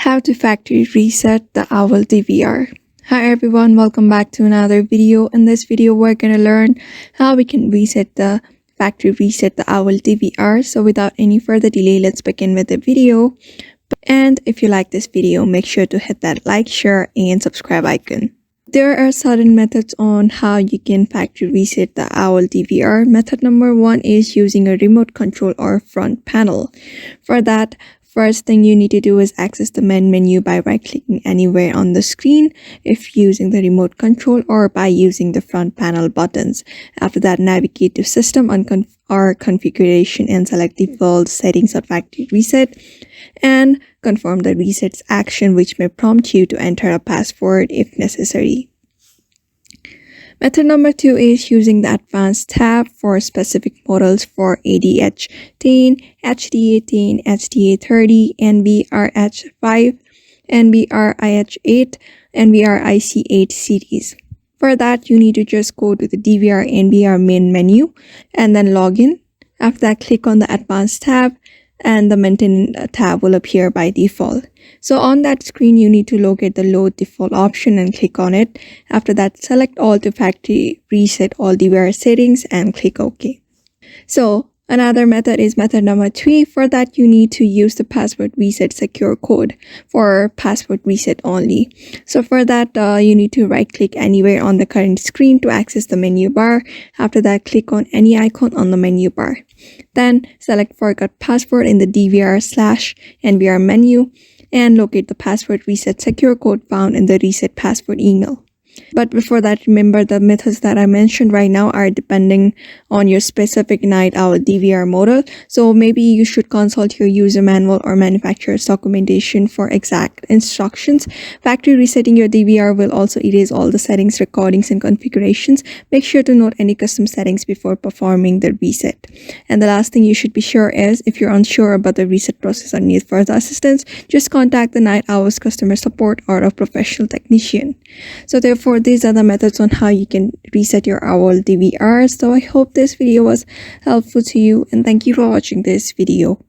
How to factory reset the Owl DVR. Hi everyone, welcome back to another video. In this video, we're going to learn how we can factory reset the Owl DVR. So without any further delay, let's begin with the video. And if you like this video, make sure to hit that like, share, and subscribe icon. There are certain methods on how you can factory reset the Owl DVR. Method number 1 is using a remote control or front panel. For that, first thing you need to do is access the main menu by right-clicking anywhere on the screen if using the remote control, or by using the front panel buttons. After that, navigate to System or Configuration and select Default Settings or Factory Reset, and confirm the reset's action, which may prompt you to enter a password if necessary. Method number 2 is using the Advanced tab for specific models for ADH10, HD18, HD30, NVRH5, NVRIH8, NVRIC8 series. For that, you need to just go to the DVR NVR main menu and then log in. After that, click on the Advanced tab and the Maintenance tab will appear by default. So on that screen, you need to locate the Load Default option and click on it. After that, select all to Factory Reset All DVR settings and click OK. So another method is method number 3. For that, you need to use the password reset secure code for password reset only. So for that, you need to right click anywhere on the current screen to access the menu bar. After that, click on any icon on the menu bar. Then select forgot password in the DVR/NVR menu and locate the password reset secure code found in the reset password email. But before that, remember the methods that I mentioned right now are depending on your specific Night Owl DVR model. So maybe you should consult your user manual or manufacturer's documentation for exact instructions. Factory resetting your DVR will also erase all the settings, recordings, and configurations. Make sure to note any custom settings before performing the reset. And the last thing you should be sure is, if you're unsure about the reset process or need further assistance, just contact the Night Owl's customer support or a professional technician. So therefore, these are the methods on how you can reset your Owl DVR. So I hope this video was helpful to you, and thank you for watching this video.